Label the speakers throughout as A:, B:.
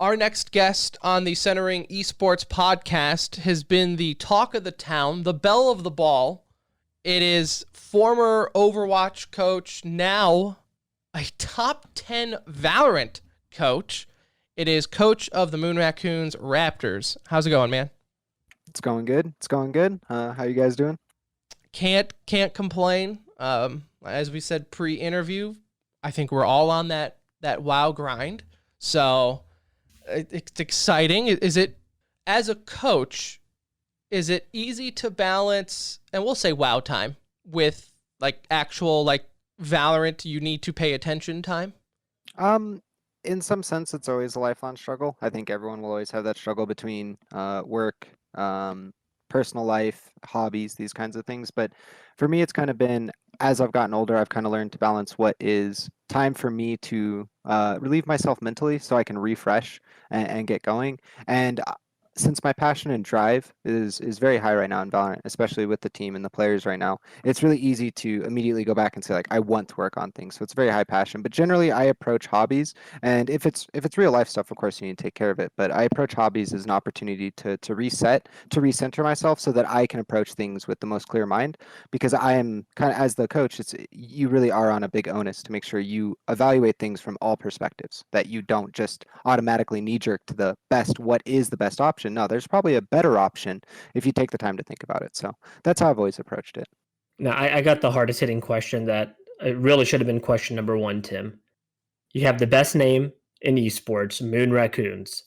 A: Our next guest on the Centering Esports podcast has been the talk of the town, the belle of the ball. It is former Overwatch coach, now a top 10 Valorant coach. It is coach of the Moon Raccoons, RaptorZ. How's it going, man?
B: It's going good. It's going good. How you guys doing?
A: Can't complain. As we said pre-interview, I think we're all on that WoW grind. So it's exciting. Is it, as a coach, is it easy to balance, and we'll say WoW time, with like actual like Valorant you need to pay attention time?
B: Um, in some sense, it's always a lifelong struggle. I think everyone will always have that struggle between work, personal life, hobbies, these kinds of things. But for me, it's kind of been as I've gotten older, I've kind of learned to balance what is time for me to relieve myself mentally, so I can refresh and get going. And since my passion and drive is very high right now in Valorant, especially with the team and the players right now, it's really easy to immediately go back and say like I want to work on things. So it's very high passion. But generally, I approach hobbies, and if it's real life stuff, of course you need to take care of it. But I approach hobbies as an opportunity to reset, to recenter myself, so that I can approach things with the most clear mind. Because I am kind of, as the coach, it's you really are on a big onus to make sure you evaluate things from all perspectives. That you don't just automatically knee jerk to the best, what is the best option. No, there's probably a better option if you take the time to think about it. So that's how I've always approached it.
C: Now, I got the hardest hitting question that it really should have been question number one, Tim. You have the best name in esports, Moon Raccoons.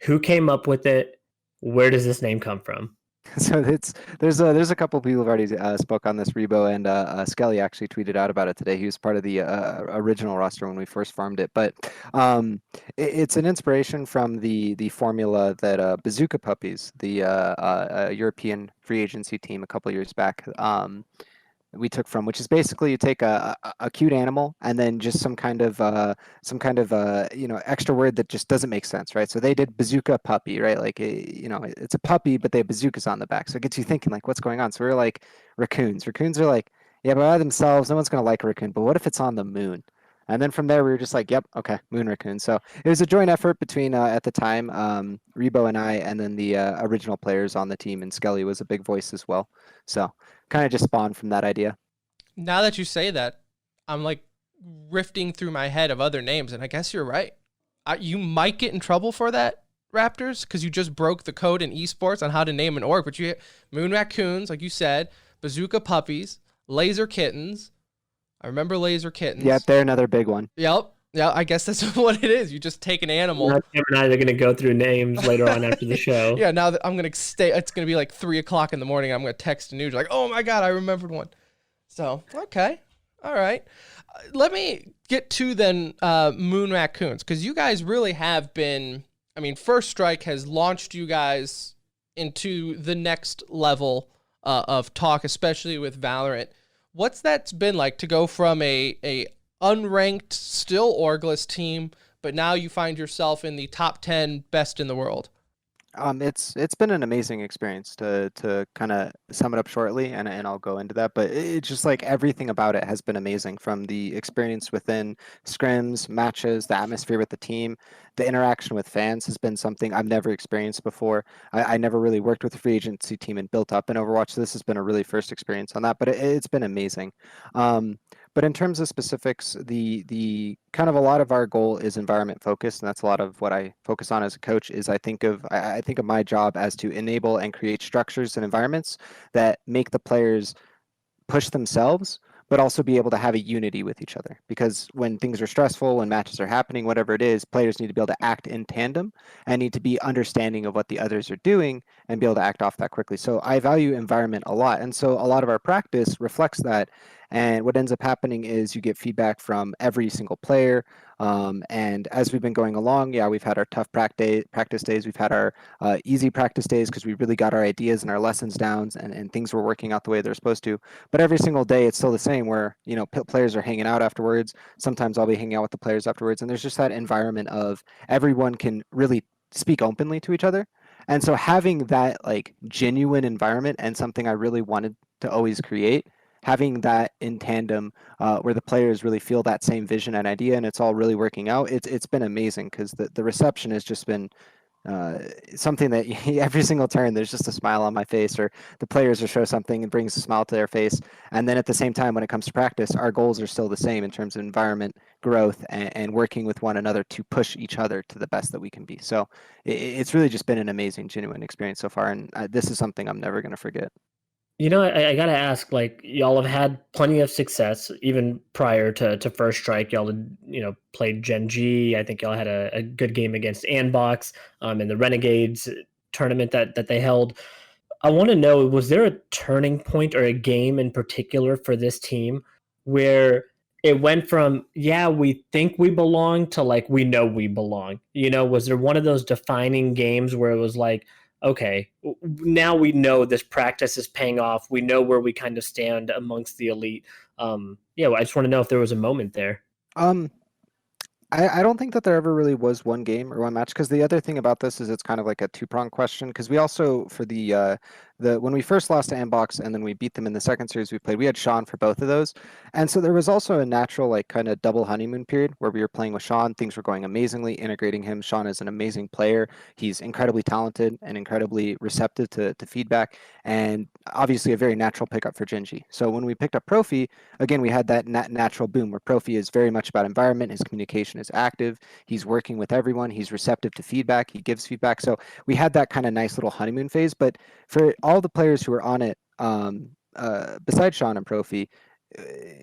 C: Who came up with it? Where does this name come from?
B: So there's a couple people who've already spoke on this. Rebo and Skelly actually tweeted out about it today. He was part of the original roster when we first farmed it, but it's an inspiration from the formula that Bazooka Puppies, the European free agency team a couple years back, we took from, which is basically you take a cute animal and then just some kind of extra word that just doesn't make sense, right? So they did bazooka puppy, right? Like it's a puppy, but they have bazookas on the back, so it gets you thinking like what's going on. So we are like raccoons. Raccoons are like, yeah, but by themselves, no one's gonna like a raccoon. But what if it's on the moon? And then from there, we were just like, yep, okay, moon raccoon. So it was a joint effort between, at the time, Rebo and I, and then the original players on the team, and Skelly was a big voice as well. So kind of just spawned from that idea.
A: Now that you say that, I'm like rifting through my head of other names, and I guess you're right. You might get in trouble for that, Raptors, because you just broke the code in esports on how to name an org. But you Moon Raccoons, like you said, Bazooka Puppies, Laser Kittens. I remember Laser
B: Yeah,
A: Kittens.
B: they're another big one.
A: Yep. Yeah, I guess that's what it is. You just take an animal.
C: Tim and I are going to go through names later on after the show.
A: Yeah, now that I'm gonna stay, it's gonna be like 3 o'clock in the morning. I'm gonna text the news like, oh my god, I remembered one. So okay, all right. Let me get to then Moon Raccoons, because you guys really have been. I mean, First Strike has launched you guys into the next level of talk, especially with Valorant. What's that been like to go from a unranked, still orgless team, but now you find yourself in the top 10 best in the world?
B: It's been an amazing experience to kind of sum it up shortly, and I'll go into that. But it's just like everything about it has been amazing, from the experience within scrims, matches, the atmosphere with the team, the interaction with fans has been something I've never experienced before. I never really worked with a free agency team and built up in Overwatch, so this has been a really first experience on that. But it's been amazing. Um, but in terms of specifics, the kind of a lot of our goal is environment focused, and that's a lot of what I focus on as a coach. Is I think of my job as to enable and create structures and environments that make the players push themselves, but also be able to have a unity with each other. Because when things are stressful, when matches are happening, whatever it is, players need to be able to act in tandem and need to be understanding of what the others are doing and be able to act off that quickly. So I value environment a lot. And so a lot of our practice reflects that. And what ends up happening is you get feedback from every single player. And as we've been going along, yeah, we've had our tough practice days. We've had our easy practice days because we really got our ideas and our lessons down, and things were working out the way they're supposed to. But every single day, it's still the same where, players are hanging out afterwards. Sometimes I'll be hanging out with the players afterwards. And there's just that environment of everyone can really speak openly to each other. And so having that like genuine environment, and something I really wanted to always create, having that in tandem where the players really feel that same vision and idea, and it's all really working out. It's been amazing because the reception has just been uh, something that every single turn there's just a smile on my face, or the players will show something and brings a smile to their face. And then at the same time, when it comes to practice, our goals are still the same in terms of environment, growth, and working with one another to push each other to the best that we can be. So it's really just been an amazing, genuine experience so far, and this is something I'm never going to forget.
C: You know, I gotta ask, like, y'all have had plenty of success even prior to First Strike. Y'all had, played Gen G. I think y'all had a good game against Anbox in the Renegades tournament that they held. I want to know, was there a turning point or a game in particular for this team where it went from, yeah, we think we belong to like, we know we belong? Was there one of those defining games where it was like, okay, now we know this practice is paying off. We know where we kind of stand amongst the elite. Yeah, I just want to know if there was a moment there.
B: Um, I don't think that there ever really was one game or one match, because the other thing about this is it's kind of like a two-pronged question, because we also, for the when we first lost to Ambox and then we beat them in the second series we played, we had Sean for both of those. And so there was also a natural like kind of double honeymoon period where we were playing with Sean. Things were going amazingly, integrating him. Sean is an amazing player. He's incredibly talented and incredibly receptive to feedback, and obviously a very natural pickup for Genji. So when we picked up Profi, again, we had that natural boom where Profi is very much about environment. His communication is active. He's working with everyone. He's receptive to feedback. He gives feedback. So we had that kind of nice little honeymoon phase. But for all the players who were on it, besides Sean and Profi,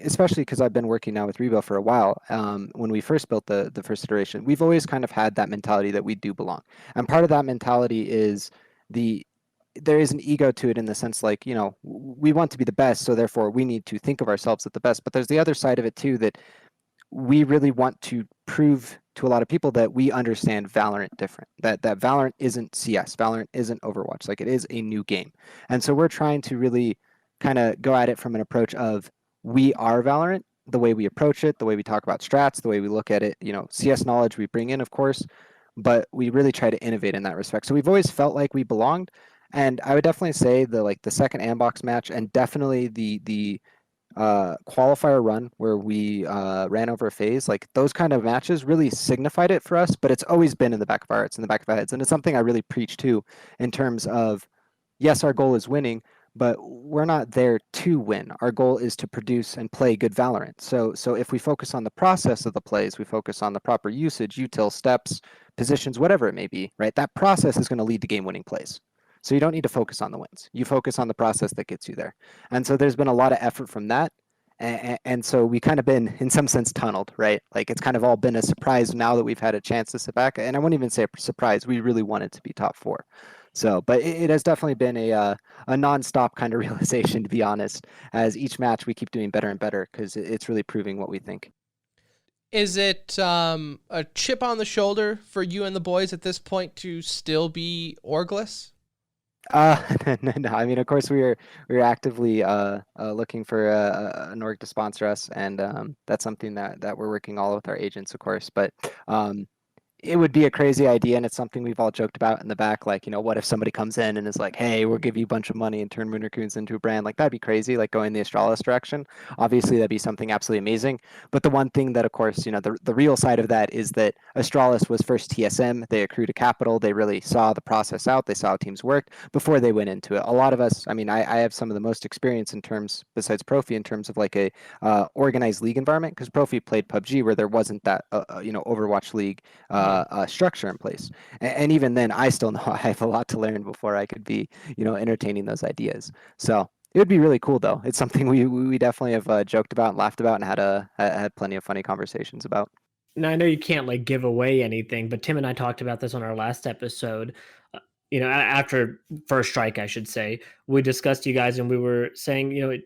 B: especially because I've been working now with Rebo for a while, when we first built the first iteration, we've always kind of had that mentality that we do belong. And part of that mentality is there is an ego to it, in the sense like, we want to be the best, so therefore we need to think of ourselves as the best. But there's the other side of it too, that we really want to prove to a lot of people that we understand Valorant different, that Valorant isn't CS, Valorant isn't Overwatch, like it is a new game. And so we're trying to really kind of go at it from an approach of, we are Valorant, the way we approach it, the way we talk about strats, the way we look at it, CS knowledge we bring in, of course, but we really try to innovate in that respect. So we've always felt like we belonged. And I would definitely say the second Ambox match, and definitely the qualifier run where we ran over a phase, like those kind of matches really signified it for us. But it's always been in the back of our hearts, in the back of our heads, and it's something I really preach to, in terms of, yes, our goal is winning, but we're not there to win. Our goal is to produce and play good Valorant. So if we focus on the process of the plays, we focus on the proper usage, util, steps, positions, whatever it may be, right? That process is going to lead to game-winning plays. So you don't need to focus on the wins. You focus on the process that gets you there. And so there's been a lot of effort from that. And so we kind of been, in some sense, tunneled, right? Like it's kind of all been a surprise now that we've had a chance to sit back. And I wouldn't even say a surprise. We really wanted to be top four. So, but it has definitely been a nonstop kind of realization, to be honest, as each match we keep doing better and better, because it's really proving what we think.
A: Is it a chip on the shoulder for you and the boys at this point to still be orgless?
B: No. I mean, of course, we're actively looking for an org to sponsor us, and that's something that we're working all with our agents, of course. But it would be a crazy idea, and it's something we've all joked about in the back. Like, what if somebody comes in and is like, "Hey, we'll give you a bunch of money and turn Moon Raccoons into a brand"? Like, that'd be crazy. Like going the Astralis direction. Obviously, that'd be something absolutely amazing. But the one thing that, of course, the real side of that is that Astralis was first TSM. They accrued a capital. They really saw the process out. They saw how teams worked before they went into it. A lot of us, I mean, I have some of the most experience in terms, besides Profi, in terms of like a organized league environment, because Profi played PUBG where there wasn't that Overwatch League structure in place. And even then, I still know I have a lot to learn before I could be, entertaining those ideas. So it would be really cool, though. It's something we definitely have joked about and laughed about, and had plenty of funny conversations about.
C: Now I know you can't like give away anything, but Tim and I talked about this on our last episode. After First Strike, I should say, we discussed you guys, and we were saying,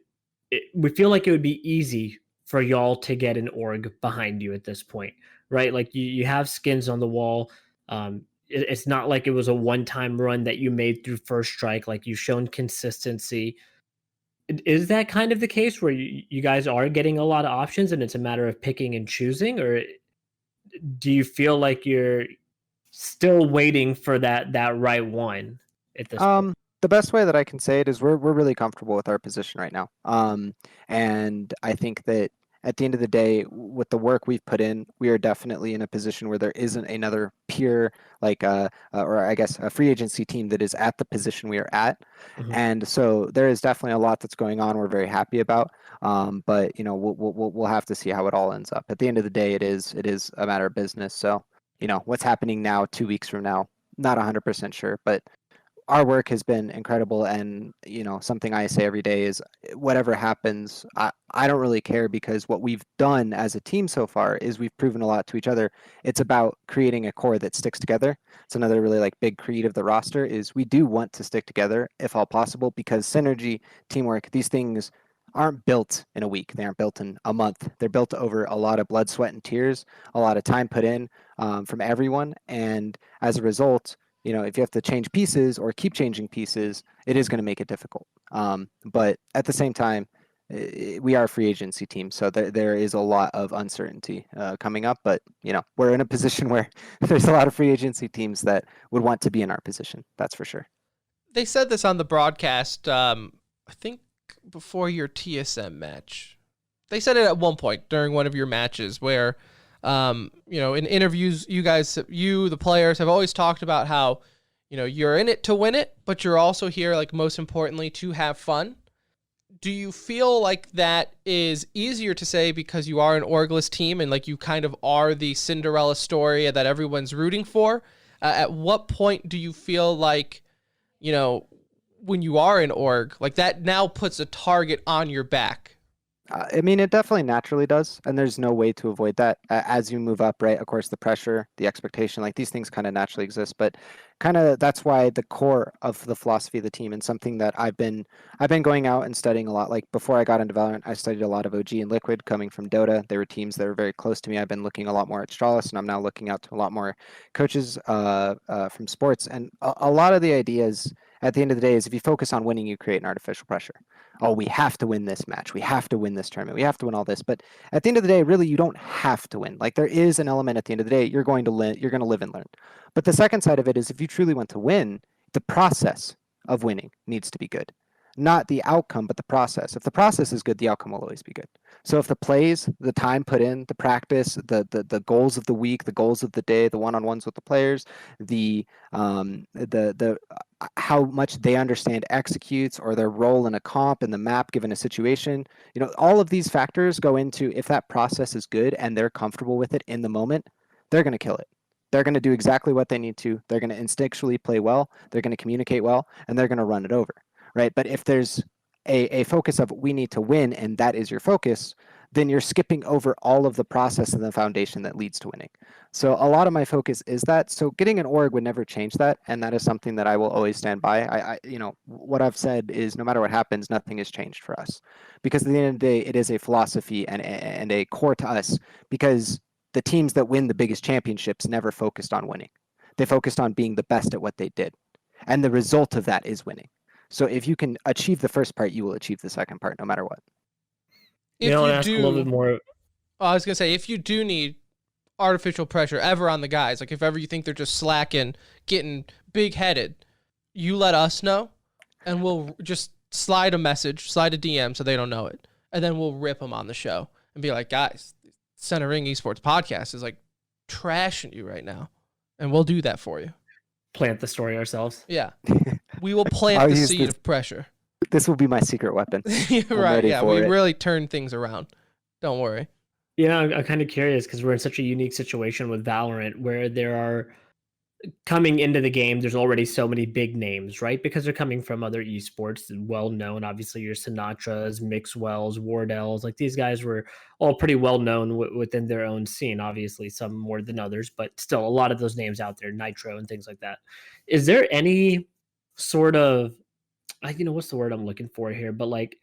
C: we feel like it would be easy for y'all to get an org behind you at this point, right? Like you have skins on the wall. It's not like it was a one-time run that you made through First Strike. Like you've shown consistency. Is that kind of the case where you guys are getting a lot of options and it's a matter of picking and choosing, or do you feel like you're still waiting for that right one at this point?
B: the best way that I can say it is we're really comfortable with our position right now. And I think that at the end of the day, with the work we've put in, we are definitely in a position where there isn't another peer, like or I guess a free agency team that is at the position we are at.
C: Mhm.
B: And so there is definitely a lot that's going on. We're very happy about. But you know, we'll have to see how it all ends up. At the end of the day, it is a matter of business. So you know, what's happening now, 2 weeks from now, not 100% sure, but our work has been incredible. And you know, something I say every day is whatever happens, I don't really care, because what we've done as a team so far is we've proven a lot to each other. It's about creating a core that sticks together. It's another really like big creed of the roster is we do want to stick together if all possible, because synergy, teamwork, these things aren't built in a week. They aren't built in a month. They're built over a lot of blood, sweat, and tears, a lot of time put in from everyone. And as a result, you know, if you have to change pieces or keep changing pieces, it is going to make it difficult. But at the same time, we are a free agency team, so there is a lot of uncertainty coming up. But you know, we're in a position where there's a lot of free agency teams that would want to be in our position. That's for sure.
A: They said this on the broadcast, I think before your TSM match. They said it at one point during one of your matches where, you know, in interviews, you guys, the players, have always talked about how, you know, you're in it to win it, but you're also here, like, most importantly, to have fun. Do you feel like that is easier to say because you are an orgless team and like you kind of are the Cinderella story that everyone's rooting for? At what point do you feel like, you know, when you are in org, like that now puts a target on your back?
B: I mean, it definitely naturally does, and there's no way to avoid that as you move up, right? Of course, the pressure, the expectation, like these things kind of naturally exist, but kind of that's why the core of the philosophy of the team, and something that I've been going out and studying a lot. Like before I got into Valorant, I studied a lot of OG and Liquid coming from Dota. There were teams that were very close to me. I've been looking a lot more at Stralis, and I'm now looking out to a lot more coaches from sports. And a lot of the ideas at the end of the day is if you focus on winning, you create an artificial pressure. Oh, we have to win this match. We have to win this tournament. We have to win all this. But at the end of the day, really, you don't have to win. Like there is an element at the end of the day, you're going to live and learn. But the second side of it is if you truly want to win, the process of winning needs to be good. Not the outcome, but the process. If the process is good, the outcome will always be good. So if the plays, the time put in, the practice, the goals of the week, the goals of the day, the one-on-ones with the players, the how much they understand executes or their role in a comp in the map given a situation, you know, all of these factors go into if that process is good and they're comfortable with it in the moment, they're going to kill it. They're going to do exactly what they need to. They're going to instinctually play well. They're going to communicate well, and they're going to run it over, right? But if there's a focus of we need to win and that is your focus, then you're skipping over all of the process and the foundation that leads to winning. So a lot of my focus is that. So getting an org would never change that, and that is something that I will always stand by. You know, what I've said is no matter what happens, nothing has changed for us, because at the end of the day, it is a philosophy and a core to us. Because the teams that win the biggest championships never focused on winning; they focused on being the best at what they did, and the result of that is winning. So if you can achieve the first part, you will achieve the second part, no matter what.
C: You
A: If
C: know, I
A: you
C: want to ask a little bit
A: do,
C: more.
A: I was gonna say, if you do need artificial pressure ever on the guys, like if ever you think they're just slacking, getting big headed, you let us know, and we'll just slide a DM so they don't know it, and then we'll rip them on the show and be like, guys, Center Ring Esports podcast is like trashing you right now, and we'll do that for you.
C: Plant the story ourselves.
A: Yeah, we will plant
B: I'll
A: the
B: use
A: seed of pressure.
B: This will be my secret weapon.
A: You're
B: I'm
A: right.
B: ready
A: Yeah,
B: for
A: we
B: it.
A: really turn things around. Don't worry.
C: Yeah, I'm kind of curious because we're in such a unique situation with Valorant where there are coming into the game, there's already so many big names, right? Because they're coming from other esports, well known. Obviously, your Sinatras, Mixwells, Wardells, like these guys were all pretty well known within their own scene. Obviously, some more than others, but still a lot of those names out there, Nitro and things like that. Is there any sort of, what's the word I'm looking for here? But like,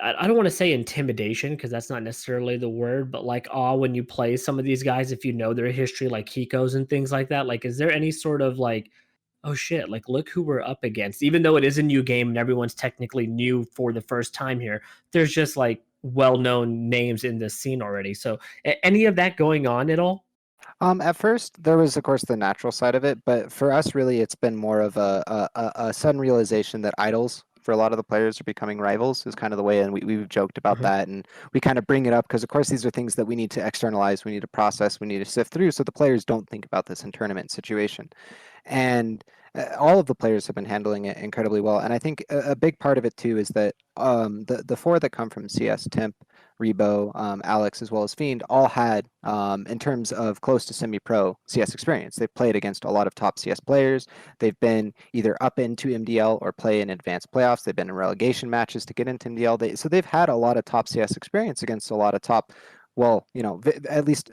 C: I don't want to say intimidation because that's not necessarily the word, but like awe when you play some of these guys, if you know their history, like Kiko's and things like that. Like, is there any sort of like, oh shit, like look who we're up against? Even though it is a new game and everyone's technically new for the first time here, there's just like well-known names in this scene already. So any of that going on at all?
B: At first, there was, of course, the natural side of it, but for us, really, it's been more of a sudden realization that idols for a lot of the players are becoming rivals is kind of the way, and we've joked about
C: Mhm.
B: that, and we kind of bring it up because, of course, these are things that we need to externalize, we need to process, we need to sift through, so the players don't think about this in tournament situation. And all of the players have been handling it incredibly well. And I think a big part of it too is that the four that come from CS, Temp, Rebo, Alex, as well as Fiend, all had, in terms of close to semi-pro CS experience. They've played against a lot of top CS players. They've been either up into MDL or play in advanced playoffs. They've been in relegation matches to get into MDL. So they've had a lot of top CS experience against a lot of top, well, at least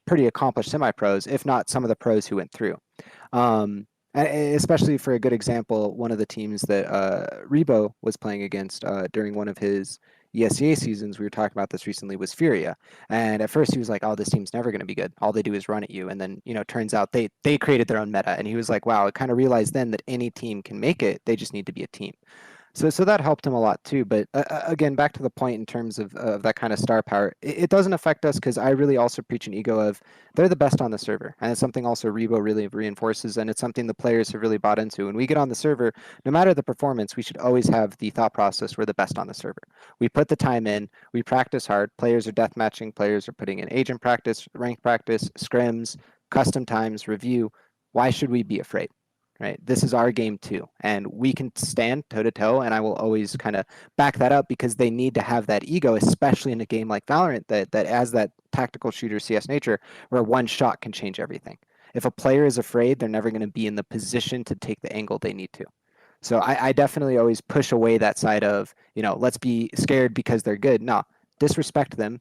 B: pretty accomplished semi-pros, if not some of the pros who went through. Especially for a good example, one of the teams that Rebo was playing against during one of his ESEA seasons, we were talking about this recently, was Furia. And at first he was like, oh, this team's never going to be good. All they do is run at you. And then, turns out they created their own meta. And he was like, wow, I kind of realized then that any team can make it. They just need to be a team. So that helped him a lot too. But again, back to the point in terms of that kind of star power, it doesn't affect us because I really also preach an ego of they're the best on the server. And it's something also Rebo really reinforces. And it's something the players have really bought into. When we get on the server, no matter the performance, we should always have the thought process we're the best on the server. We put the time in, we practice hard. Players are death matching, players are putting in agent practice, rank practice, scrims, custom times, review. Why should we be afraid? Right? This is our game too, and we can stand toe to toe. And I will always kind of back that up because they need to have that ego, especially in a game like Valorant that has that tactical shooter CS nature, where one shot can change everything. If a player is afraid, they're never going to be in the position to take the angle they need to. So I definitely always push away that side of let's be scared because they're good. No, disrespect them,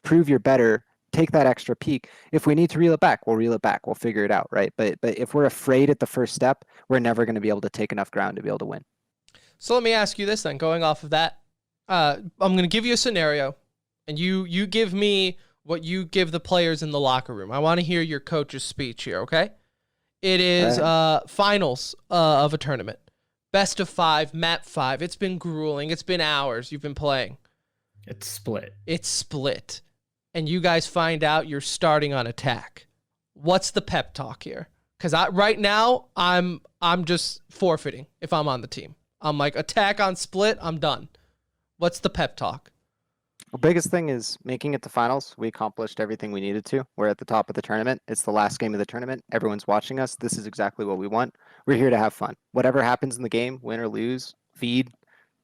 B: prove you're better, take that extra peek. If we need to reel it back, we'll reel it back. We'll figure it out, right? But if we're afraid at the first step, we're never going to be able to take enough ground to be able to win.
A: So let me ask you this then, going off of that. I'm going to give you a scenario, and you give me what you give the players in the locker room. I want to hear your coach's speech here, okay? It is finals of a tournament. Best of 5, map 5. It's been grueling. It's been hours you've been playing.
C: It's split.
A: It's split. And you guys find out you're starting on attack. What's the pep talk here? Because right now, I'm just forfeiting if I'm on the team. I'm like, attack on split, I'm done. What's the pep talk?
B: The biggest thing is making it to finals. We accomplished everything we needed to. We're at the top of the tournament. It's the last game of the tournament. Everyone's watching us. This is exactly what we want. We're here to have fun. Whatever happens in the game, win or lose, feed,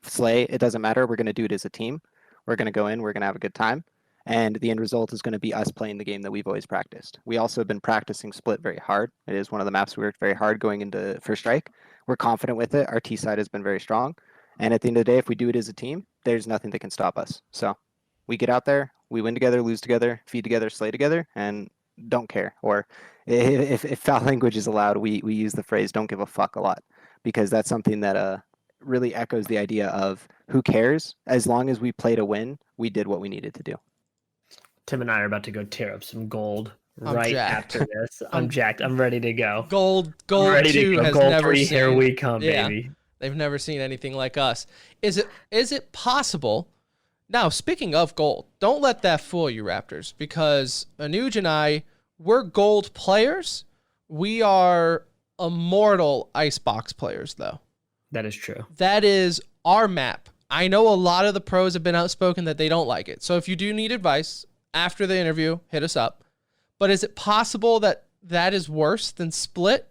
B: slay, it doesn't matter. We're going to do it as a team. We're going to go in. We're going to have a good time. And the end result is going to be us playing the game that we've always practiced. We also have been practicing split very hard. It is one of the maps we worked very hard going into First Strike. We're confident with it. Our T side has been very strong. And at the end of the day, if we do it as a team, there's nothing that can stop us. So we get out there, we win together, lose together, feed together, slay together, and don't care. Or if foul language is allowed, we use the phrase "don't give a fuck" a lot, because that's something that really echoes the idea of who cares. As long as we play to win, we did what we needed to do.
C: Tim and I are about to go tear up some gold
A: I'm
C: right
A: jacked.
C: after this. I'm jacked. I'm ready to go.
A: Gold
C: I'm ready
A: 2
C: to go.
A: has
C: Gold
A: never
C: 3,
A: seen.
C: here we come,
A: Yeah.
C: baby.
A: They've never seen anything like us. Is it possible? Now, speaking of gold, don't let that fool you, Raptors, because Anuj and I, we're gold players. We are immortal Icebox players, though.
C: That is true.
A: That is our map. I know a lot of the pros have been outspoken that they don't like it. So if you do need advice after the interview, hit us up. But is it possible that that is worse than Split?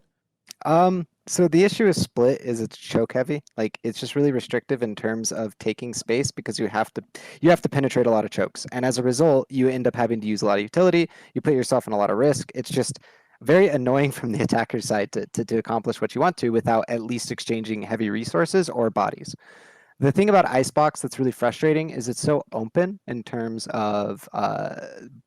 B: So the issue with split is it's choke heavy. Like it's just really restrictive in terms of taking space because you have to penetrate a lot of chokes. And as a result, you end up having to use a lot of utility. You put yourself in a lot of risk. It's just very annoying from the attacker's side to accomplish what you want to without at least exchanging heavy resources or bodies. The thing about Icebox that's really frustrating is it's so open in terms of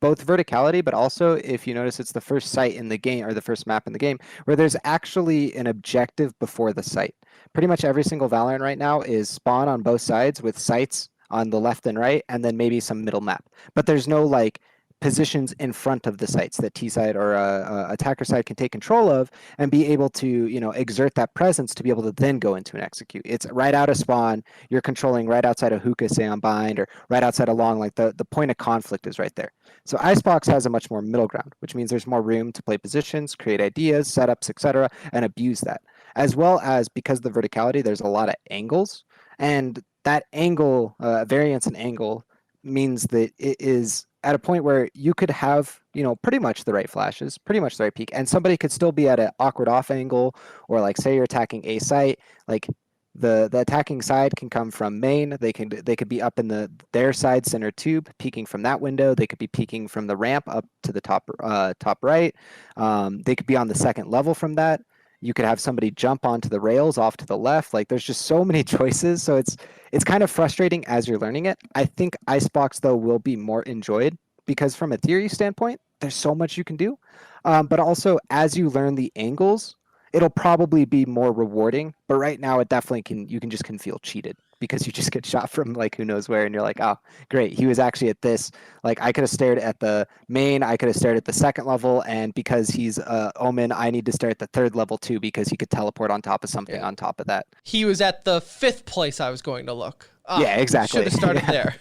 B: both verticality, but also if you notice, it's the first site in the game or the first map in the game where there's actually an objective before the site. Pretty much every single Valorant right now is spawn on both sides with sites on the left and right, and then maybe some middle map. But there's no like positions in front of the sites that T side or attacker side can take control of, and be able to, you know, exert that presence to be able to then go into an execute. It's right out of spawn. You're controlling right outside of hookah, say on bind, or right outside of long. Like the point of conflict is right there. So Icebox has a much more middle ground, which means there's more room to play positions, create ideas, setups, etc., and abuse that. As well as, because of the verticality, there's a lot of angles, and that angle variance in angle means that it is at a point where you could have, you know, pretty much the right flashes, pretty much the right peak, and somebody could still be at an awkward off angle, or like say you're attacking a site, like the attacking side can come from main. They could be up in their side center tube, peeking from that window. They could be peeking from the ramp up to the top right. They could be on the second level from that. You could have somebody jump onto the rails off to the left. Like there's just so many choices. So it's kind of frustrating as you're learning it. I think Icebox though will be more enjoyed because from a theory standpoint, there's so much you can do. But also as you learn the angles, it'll probably be more rewarding. But right now it definitely you can feel cheated because you just get shot from like who knows where, and you're like, oh great, he was actually at this. Like I could have stared at the main, I could have stared at the second level, and because he's Omen, I need to stare at the third level too because he could teleport on top of something on top of that.
A: He was at the 5th place I was going to look.
B: Yeah, exactly.
A: Should have started there.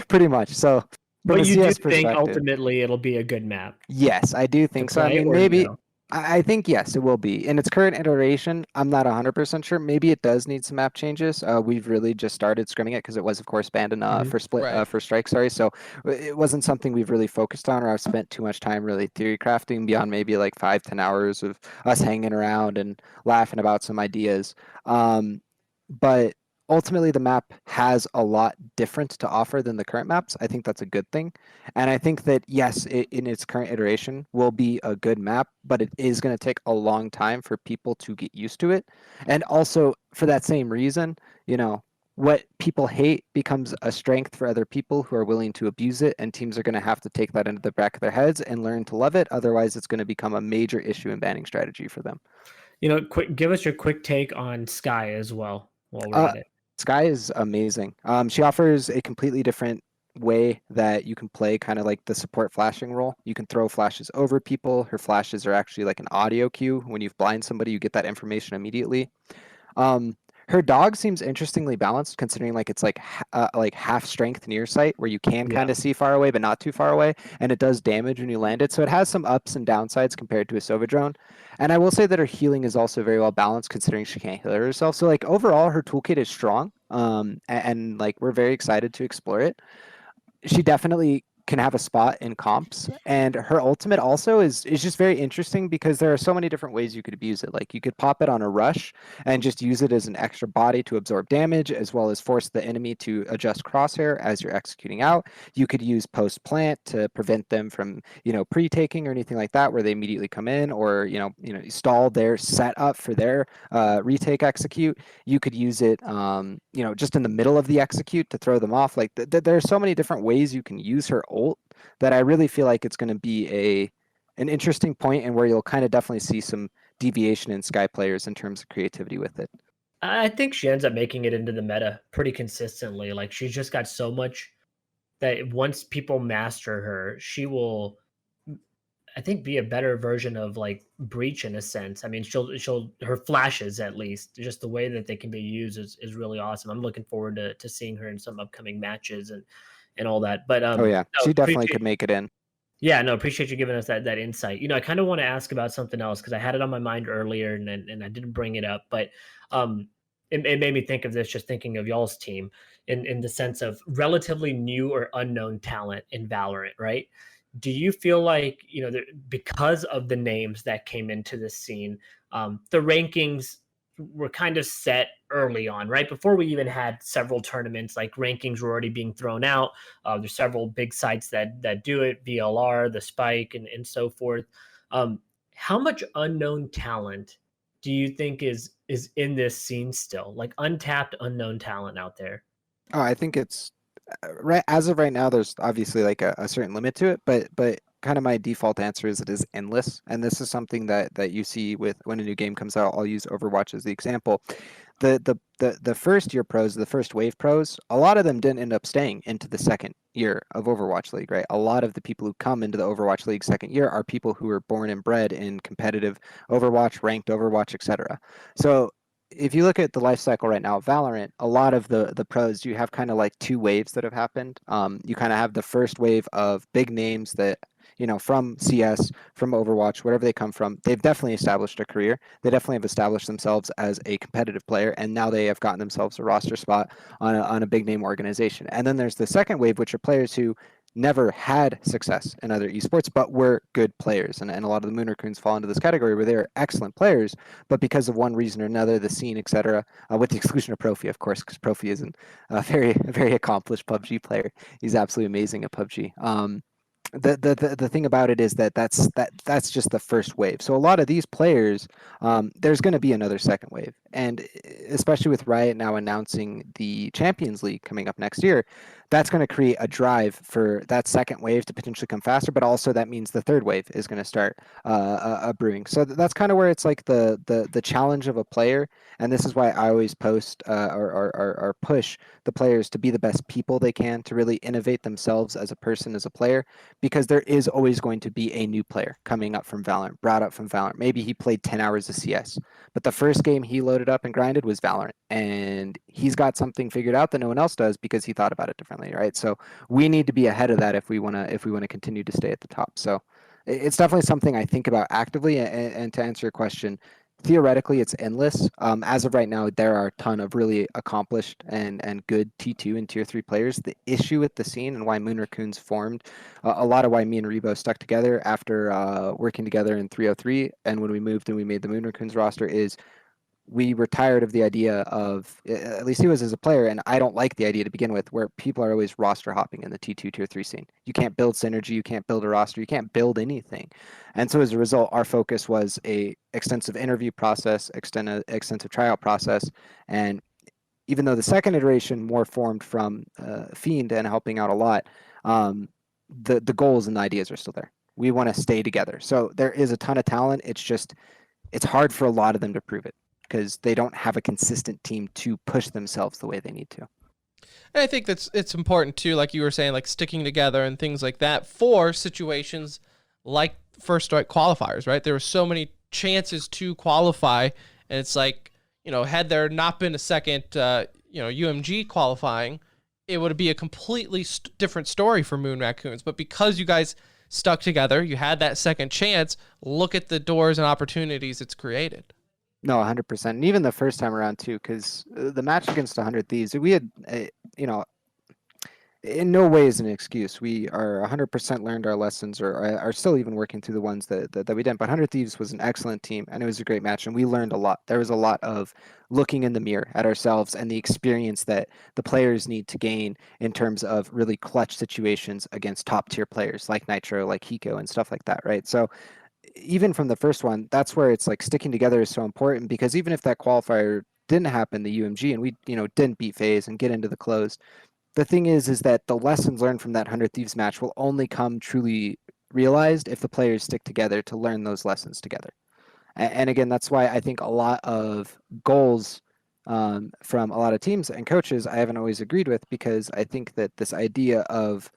B: Pretty much. So
C: but you do think ultimately it'll be a good map?
B: Yes, I do think so. I mean, maybe no? I think yes, it will be. In its current iteration, I'm not 100% sure. Maybe it does need some map changes. We've really just started scrimming it because it was, of course, banned in for split for strike. Sorry, so it wasn't something we've really focused on, or I've spent too much time really theory crafting beyond maybe like 5-10 hours of us hanging around and laughing about some ideas. But ultimately, the map has a lot different to offer than the current maps. I think that's a good thing. And I think that, yes, in its current iteration will be a good map, but it is going to take a long time for people to get used to it. And also, for that same reason, you know, what people hate becomes a strength for other people who are willing to abuse it, and teams are going to have to take that into the back of their heads and learn to love it. Otherwise, it's going to become a major issue in banning strategy for them.
C: You know, give us your quick take on Skye as well while we're at it.
B: Skye is amazing. She offers a completely different way that you can play kind of like the support flashing role. You can throw flashes over people. Her flashes are actually like an audio cue. When you've blind somebody, you get that information immediately. Her dog seems interestingly balanced, considering like it's like half strength near sight, where you can kind of see far away but not too far away, and it does damage when you land it. So it has some ups and downsides compared to a Sova drone. And I will say that her healing is also very well balanced, considering she can't heal herself. So like overall, her toolkit is strong, and like we're very excited to explore it. She definitely can have a spot in comps, and her ultimate also is just very interesting because there are so many different ways you could abuse it. Like you could pop it on a rush and just use it as an extra body to absorb damage, as well as force the enemy to adjust crosshair as you're executing out. You could use post plant to prevent them from, you know, pre-taking or anything like that, where they immediately come in, or you know stall their setup for their retake execute. You could use it you know, just in the middle of the execute to throw them off. Like there are so many different ways you can use her ult that I really feel like it's going to be an interesting point, and where you'll kind of definitely see some deviation in Skye players in terms of creativity with it.
C: I think she ends up making it into the meta pretty consistently. Like she's just got so much that once people master her, she will, I think, be a better version of like Breach in a sense. I mean, her flashes, at least, just the way that they can be used is really awesome. I'm looking forward to seeing her in some upcoming matches and all that. But
B: oh yeah, she definitely could make it in.
C: Yeah, no, appreciate you giving us that insight. You know, I kind of want to ask about something else because I had it on my mind earlier and I didn't bring it up, but it made me think of this just thinking of y'all's team in the sense of relatively new or unknown talent in Valorant, right? Do you feel like, you know, because of the names that came into this scene, the rankings were kind of set early on, right? Before we even had several tournaments, like rankings were already being thrown out. There's several big sites that do it, VLR, the Spike, and so forth. How much unknown talent do you think is in this scene still? Like untapped, unknown talent out there?
B: Oh, I think it's right as of right now. There's obviously like a certain limit to it, but kind of my default answer is it is endless. And this is something that you see with when a new game comes out. I'll use Overwatch as the example. the first year pros, the first wave pros, a lot of them didn't end up staying into the second year of Overwatch League, right? A lot of the people who come into the Overwatch League second year are people who were born and bred in competitive Overwatch, ranked Overwatch, etc. So if you look at the life cycle right now of Valorant, a lot of the pros, you have kind of like two waves that have happened. You kind of have the first wave of big names that, you know, from CS, from Overwatch, wherever they come from, they've definitely established a career. They definitely have established themselves as a competitive player, and now they have gotten themselves a roster spot on a big name organization. And then there's the second wave, which are players who never had success in other esports, but were good players. And a lot of the Moon Raccoons fall into this category where they're excellent players, but because of one reason or another, the scene, etc., with the exclusion of Profi, of course, because Profi is a very accomplished PUBG player. He's absolutely amazing at PUBG. The thing about it is that's just the first wave. So a lot of these players, there's going to be another second wave, and especially with Riot now announcing the Champions League coming up next year, that's going to create a drive for that second wave to potentially come faster. But also that means the third wave is going to start brewing. So that's kind of where it's like the challenge of a player, and this is why I always post or push the players to be the best people they can, to really innovate themselves as a person, as a player, because there is always going to be a new player coming up from Valorant, brought up from Valorant. Maybe he played 10 hours of CS, but the first game he loaded up and grinded was Valorant, and he's got something figured out that no one else does because he thought about it differently, right? So we need to be ahead of that if we want to continue to stay at the top. So it's definitely something I think about actively. And to answer your question, theoretically it's endless. As of right now, there are a ton of really accomplished and good T2 and tier 3 players. The issue with the scene and why Moon Raccoons formed, a lot of why me and Rebo stuck together after working together in 303, and when we moved and we made the Moon Raccoons roster, is we were tired of the idea of, at least he was as a player, and I don't like the idea to begin with, where people are always roster hopping in the T2 tier 3 scene. You can't build synergy, you can't build a roster, you can't build anything. And so as a result, our focus was a extensive interview process, extensive tryout process. And even though the second iteration more formed from Fiend and helping out a lot, the goals and the ideas are still there. We want to stay together. So there is a ton of talent. It's just, it's hard for a lot of them to prove it, because they don't have a consistent team to push themselves the way they need to.
A: And I think it's important too, like you were saying, like sticking together and things like that for situations like first strike qualifiers, right? There were so many chances to qualify, and it's like, you know, had there not been a second, UMG qualifying, it would be a completely different story for Moon Raccoons. But because you guys stuck together, you had that second chance. Look at the doors and opportunities it's created.
B: No, 100%. And even the first time around too, because the match against 100 Thieves, we had, in no way is an excuse. We are 100% learned our lessons, or are still even working through the ones that we didn't. But 100 Thieves was an excellent team, and it was a great match, and we learned a lot. There was a lot of looking in the mirror at ourselves and the experience that the players need to gain in terms of really clutch situations against top tier players like Nitro, like Hiko, and stuff like that, right? So even from the first one, that's where it's like sticking together is so important, because even if that qualifier didn't happen, the UMG, and we, didn't beat FaZe and get into the closed, the thing is that the lessons learned from that 100 Thieves match will only come truly realized if the players stick together to learn those lessons together. And again, that's why I think a lot of goals from a lot of teams and coaches I haven't always agreed with, because I think that this idea of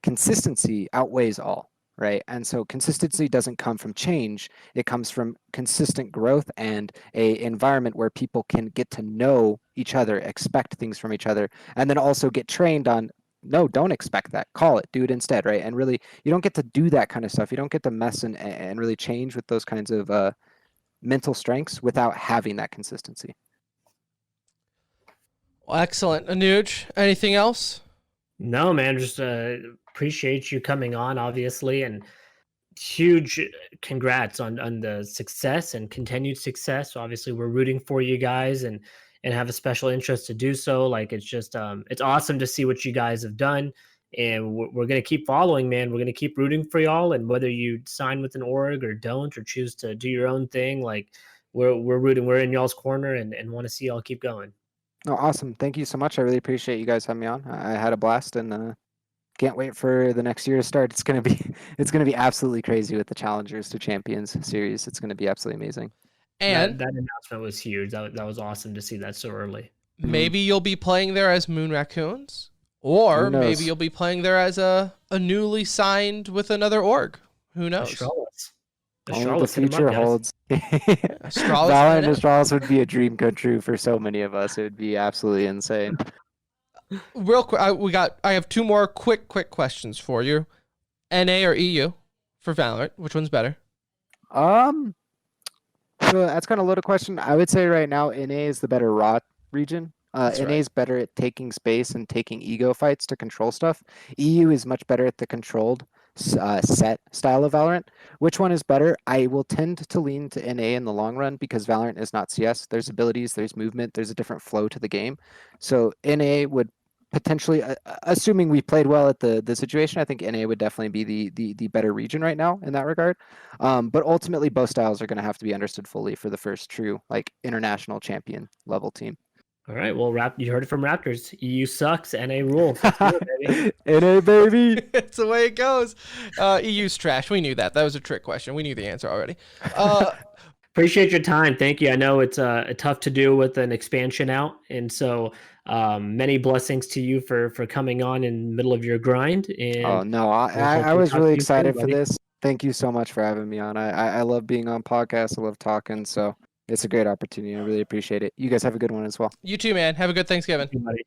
B: consistency outweighs all, right? And so consistency doesn't come from change. It comes from consistent growth and a environment where people can get to know each other, expect things from each other, and then also get trained on, no, don't expect that. Call it, do it instead, right? And really, you don't get to do that kind of stuff. You don't get to mess and really change with those kinds of mental strengths without having that consistency.
A: Well, excellent. Anuj, anything else?
C: No, man, just appreciate you coming on, obviously, and huge congrats on the success and continued success. Obviously, we're rooting for you guys and have a special interest to do so. Like, it's just it's awesome to see what you guys have done, and we're gonna keep following, man. We're gonna keep rooting for y'all, and whether you sign with an org or don't, or choose to do your own thing, like we're rooting. We're in y'all's corner, and want to see y'all keep going.
B: Oh, awesome. Thank you so much. I really appreciate you guys having me on. I had a blast, and can't wait for the next year to start. It's gonna be absolutely crazy with the Challengers to Champions series. It's gonna be absolutely amazing.
A: And
C: that announcement was huge. That was awesome to see that so early.
A: maybe you'll be playing there as Moon Raccoons,
B: Who
A: or maybe
B: knows?
A: you'll be playing there as a newly signed with another org. Who knows?
C: Astralis.
B: Only the
C: Astralis, hit 'em up,
B: future
C: guys.
B: holds.
A: Astralis
B: Valorant
A: NA.
B: Astralis would be a dream come true for so many of us. It would be absolutely insane.
A: Real quick, I have two more quick questions for you. NA or EU for Valorant? Which one's better?
B: So that's kind of a loaded question. I would say right now NA is the better raw region.
A: That's
B: NA
A: right.
B: is better at taking space and taking ego fights to control stuff. EU is much better at the controlled set style of Valorant. Which one is better? I will tend to lean to NA in the long run because Valorant is not CS. There's abilities, there's movement, there's a different flow to the game. So NA would potentially, assuming we played well at the situation, I think NA would definitely be the better region right now in that regard. But ultimately, both styles are going to have to be understood fully for the first true like international champion level team.
C: All right. Well, you heard it from Raptors. EU sucks. NA rules. Let's do it, baby.
B: NA baby.
A: It's the way it goes. EU's trash. We knew that. That was a trick question. We knew the answer already.
C: Appreciate your time. Thank you. I know it's tough to do with an expansion out, and so many blessings to you for coming on in the middle of your grind. And
B: Oh no, I
C: hopefully
B: was
C: talk
B: really
C: to you soon,
B: excited for
C: buddy.
B: this. Thank you so much for having me on. I love being on podcasts. I love talking. So it's a great opportunity. I really appreciate it. You guys have a good one as well.
A: You too, man. Have a good Thanksgiving.
C: Thank you, buddy.